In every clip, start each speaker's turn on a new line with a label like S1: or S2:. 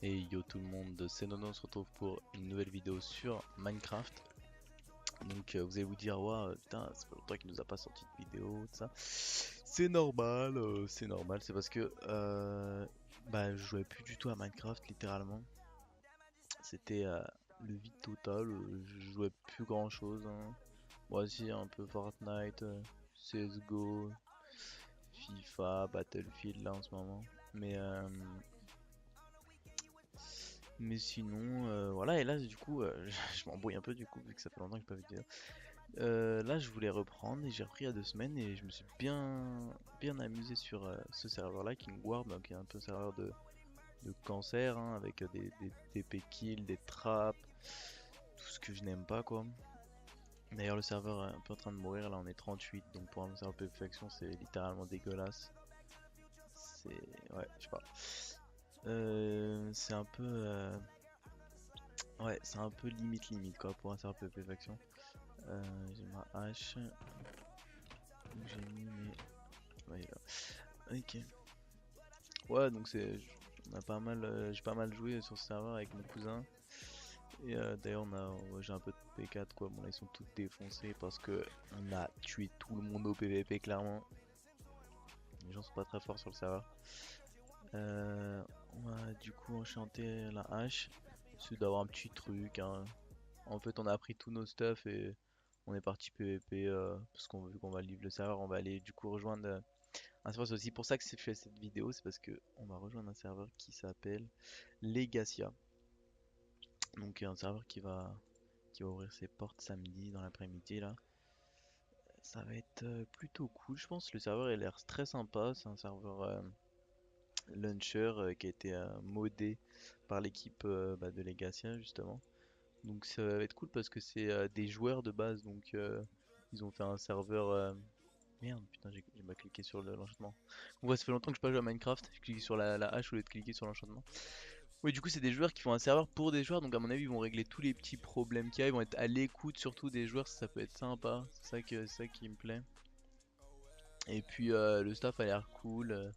S1: Et yo tout le monde, c'est Nono, on se retrouve pour une nouvelle vidéo sur Minecraft. Donc vous allez vous dire, ouais, putain, c'est pas longtemps qu'il nous a pas sorti de vidéo, tout ça. C'est normal, c'est parce que bah, je jouais plus du tout à Minecraft, littéralement. C'était le vide total, je jouais plus grand chose. Moi aussi, un peu Fortnite, CSGO, FIFA, Battlefield là en ce moment. Mais Mais sinon, voilà, et là, du coup, je m'embrouille un peu, du coup, vu que ça fait longtemps que j'ai pas vu de vidéo. Là, je voulais reprendre, et j'ai repris il y a 2 semaines, et je me suis bien amusé sur ce serveur-là, King War, donc qui est un peu un serveur de cancer, hein, avec des TP kills, des traps, tout ce que je n'aime pas, quoi. D'ailleurs, le serveur est un peu en train de mourir, là, on est 38, donc pour un serveur perfection, c'est littéralement dégueulasse. C'est... ouais, je sais pas. C'est un peu... ouais, c'est un peu limite quoi pour un serveur PvP faction. J'ai ma hache. Donc j'ai mis mes. Ouais, là. Ok. Ouais, donc on a pas mal, j'ai pas mal joué sur ce serveur avec mon cousin. Et d'ailleurs, ouais, j'ai un peu de P4 quoi. Bon, là ils sont tous défoncés parce que on a tué tout le monde au PvP clairement. Les gens sont pas très forts sur le serveur. On va du coup enchanter la hache. C'est d'avoir un petit truc, hein. En fait, on a pris tous nos stuff et on est parti PVP parce qu'on vu qu'on va livre le serveur, on va aller du coup rejoindre un serveur. C'est aussi pour ça que je fais cette vidéo, c'est parce que on va rejoindre un serveur qui s'appelle Legacia. Donc un serveur qui va ouvrir ses portes samedi dans l'après-midi là. Ça va être plutôt cool, je pense. Le serveur a l'air très sympa. C'est un serveur launcher qui a été modé par l'équipe bah, de Legacia justement. Donc ça va être cool parce que c'est des joueurs de base. Donc ils ont fait un serveur. Merde, putain, j'ai pas cliqué sur l'enchantement. Donc ouais, ça fait longtemps que je pas joué à Minecraft. J'ai cliqué sur la hache au lieu de cliquer sur l'enchantement. Oui, du coup, c'est des joueurs qui font un serveur pour des joueurs. Donc à mon avis, ils vont régler tous les petits problèmes qu'il y a. Ils vont être à l'écoute surtout des joueurs. Ça peut être sympa. C'est ça qui me plaît. Et puis le staff a l'air cool.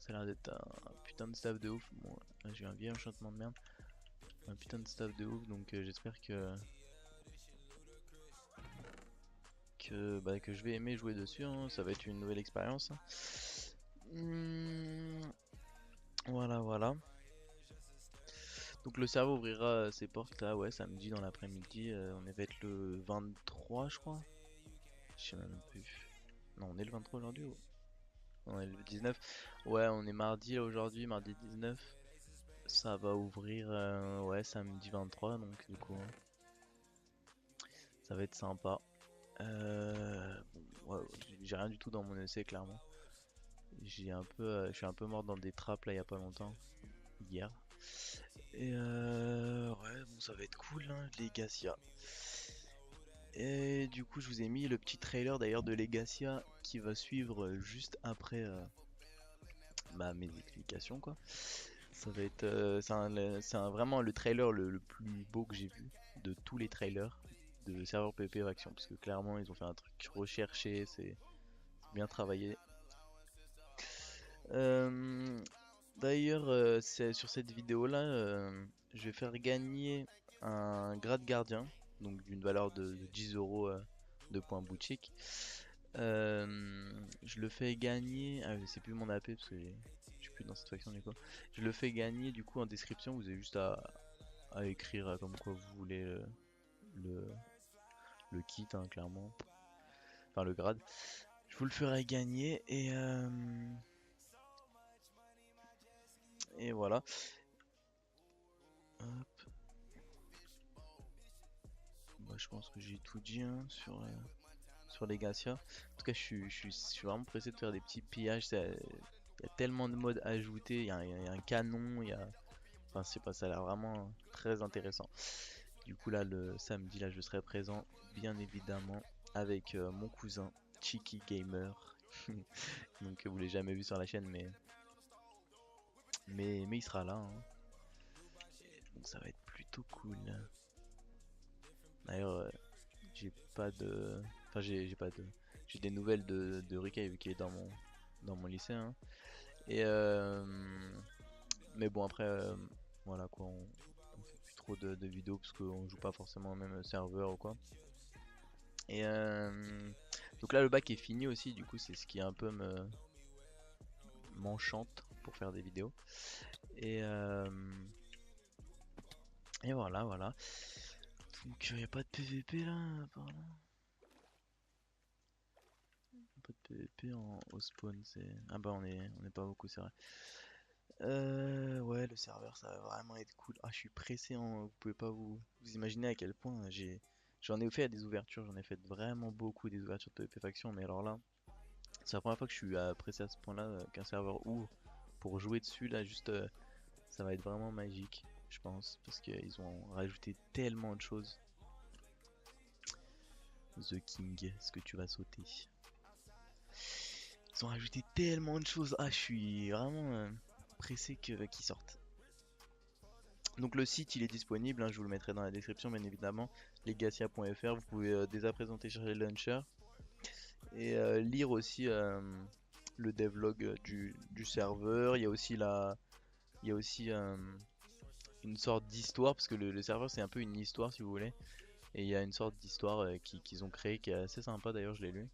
S1: Ça a l'air d'être un putain de staff de ouf. Bon, là, j'ai eu un vieil enchantement de merde. Un putain de staff de ouf. Donc j'espère que je vais aimer jouer dessus, hein. Ça va être une nouvelle expérience, hein. Hmm, voilà. Donc le serveur ouvrira ses portes là, ouais, samedi dans l'après-midi. On va être le 23, je crois. Je sais même plus. Non, on est le 23 aujourd'hui ou... On est le 19. Ouais, on est mardi là aujourd'hui, mardi 19. Ça va ouvrir, ouais, samedi 23, donc du coup, hein, ça va être sympa. Bon, ouais, j'ai rien du tout dans mon essai, clairement. Je suis un peu mort dans des trappes là il y a pas longtemps, hier. Et ouais, bon, ça va être cool, hein, Legacia. Et du coup, je vous ai mis le petit trailer d'ailleurs de Legacia qui va suivre juste après bah, mes explications, quoi. Ça va être, vraiment le trailer le plus beau que j'ai vu de tous les trailers de serveur PvP Action, parce que clairement, ils ont fait un truc recherché, c'est bien travaillé. Euh, D'ailleurs, c'est sur cette vidéo-là, je vais faire gagner un grade gardien, donc d'une valeur de 10 euros de points boutique. Je le fais gagner. Ah, je sais plus mon AP parce que je suis plus dans cette faction du coup. Je le fais gagner du coup en description. Vous avez juste à écrire comme quoi vous voulez le, le kit, hein, clairement. Enfin, le grade. Je vous le ferai gagner et voilà. Hop. Bah, je pense que j'ai tout dit, hein, sur les Gacia. En tout cas, je suis vraiment pressé de faire des petits pillages. Il y a tellement de modes ajoutés. Il y a un canon. Enfin, je sais pas, ça a l'air vraiment très intéressant. Du coup, là, le samedi, là, je serai présent, bien évidemment, avec mon cousin Cheeky Gamer. Donc, vous l'avez jamais vu sur la chaîne, mais il sera là, hein. Donc, ça va être plutôt cool. D'ailleurs, j'ai pas de. Enfin, j'ai pas de. J'ai des nouvelles de Rika vu qu'il est dans mon lycée, hein. Et Mais bon après voilà quoi, on fait plus trop de vidéos parce qu'on joue pas forcément au même serveur ou quoi. Et donc là le bac est fini aussi, du coup c'est ce qui un peu m'enchante pour faire des vidéos. Et, et voilà voilà. Donc y a pas de PVP là, par là. Pas de PVP au spawn, c'est. Ah bah on est pas beaucoup, c'est vrai. Ouais, le serveur ça va vraiment être cool. Ah, je suis pressé, hein. Vous pouvez pas vous imaginer à quel point j'en ai fait des ouvertures, j'en ai fait vraiment beaucoup des ouvertures de PvP faction, mais alors là, c'est la première fois que je suis pressé à ce point-là qu'un serveur ouvre pour jouer dessus là, juste ça va être vraiment magique, je pense, parce qu'ils ont rajouté tellement de choses. The King, est-ce que tu vas sauter? Ils ont rajouté tellement de choses. Ah, je suis vraiment pressé qu'ils sortent. Donc le site il est disponible, hein, je vous le mettrai dans la description bien évidemment, legacia.fr. Vous pouvez dès à présent télécharger le launcher et lire aussi le devlog du serveur. Il y a aussi une sorte d'histoire, parce que le serveur c'est un peu une histoire si vous voulez. Et il y a une sorte d'histoire qu'ils ont créée qui est assez sympa, d'ailleurs je l'ai lu.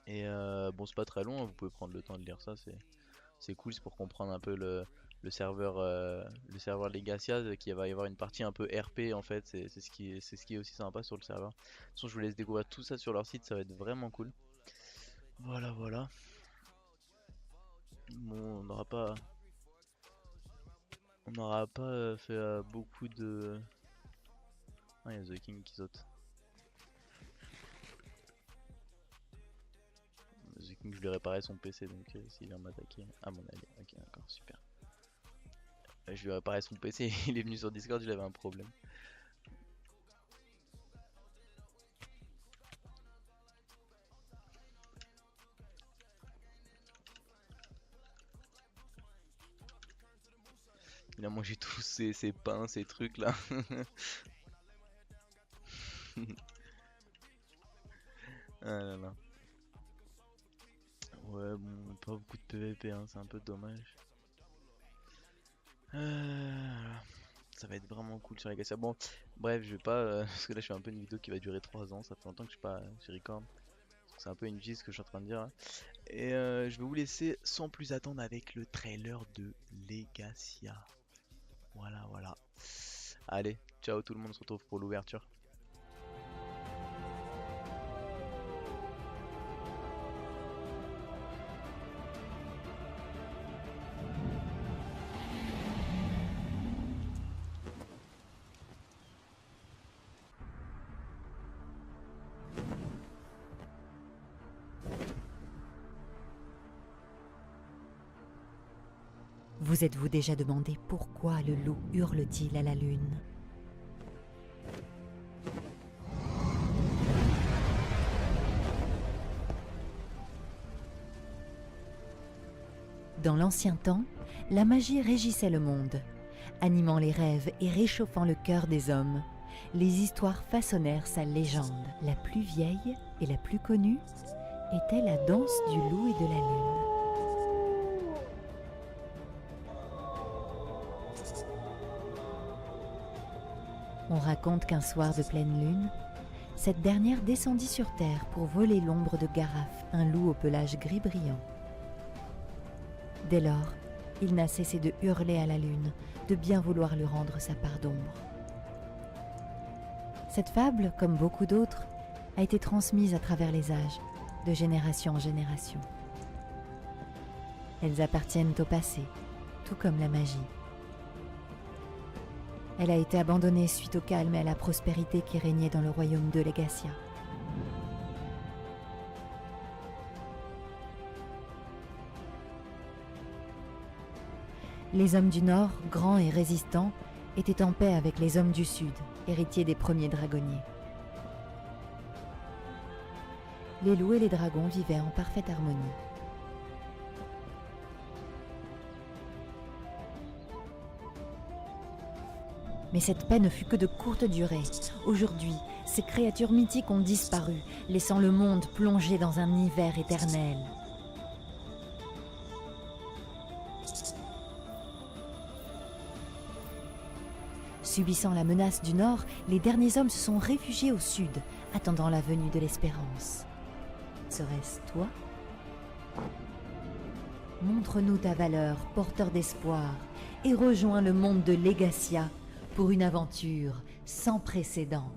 S1: Et bon, c'est pas très long, hein, vous pouvez prendre le temps de lire ça, c'est cool, c'est pour comprendre un peu le serveur Legacia, qu'il va y avoir une partie un peu RP en fait, c'est ce qui est aussi sympa sur le serveur. De toute façon, je vous laisse découvrir tout ça sur leur site, ça va être vraiment cool. Voilà, voilà. Bon, on n'aura pas fait beaucoup de. Ah, il y a The King qui saute. The King, je lui ai réparé son PC, donc s'il vient m'attaquer. Ah, mon allié, ok, d'accord, super. Je lui ai réparé son PC, il est venu sur Discord, il avait un problème. Il a mangé tous ses pains, ses trucs là. Ah là là. Ouais, bon, pas beaucoup de PVP, hein, c'est un peu dommage. Ça va être vraiment cool sur les Legacy. Bon, bref, je vais pas. Parce que là, je fais un peu une vidéo qui va durer 3 ans. Ça fait longtemps que je suis pas sur Record. C'est un peu une vie ce que je suis en train de dire, hein. Et je vais vous laisser sans plus attendre avec le trailer de Legacia. Voilà, voilà. Allez, ciao tout le monde, on se retrouve pour l'ouverture.
S2: Vous êtes-vous déjà demandé pourquoi le loup hurle-t-il à la lune? Dans l'ancien temps, la magie régissait le monde, animant les rêves et réchauffant le cœur des hommes. Les histoires façonnèrent sa légende. La plus vieille et la plus connue était la danse du loup et de la lune. On raconte qu'un soir de pleine lune, cette dernière descendit sur terre pour voler l'ombre de Garaf, un loup au pelage gris brillant. Dès lors, il n'a cessé de hurler à la lune, de bien vouloir lui rendre sa part d'ombre. Cette fable, comme beaucoup d'autres, a été transmise à travers les âges, de génération en génération. Elles appartiennent au passé, tout comme la magie. Elle a été abandonnée suite au calme et à la prospérité qui régnait dans le royaume de Legacia. Les hommes du Nord, grands et résistants, étaient en paix avec les hommes du Sud, héritiers des premiers dragonniers. Les loups et les dragons vivaient en parfaite harmonie. Mais cette paix ne fut que de courte durée. Aujourd'hui, ces créatures mythiques ont disparu, laissant le monde plongé dans un hiver éternel. Subissant la menace du nord, les derniers hommes se sont réfugiés au sud, attendant la venue de l'espérance. Serait-ce toi? Montre-nous ta valeur, porteur d'espoir, et rejoins le monde de Legacia pour une aventure sans précédent.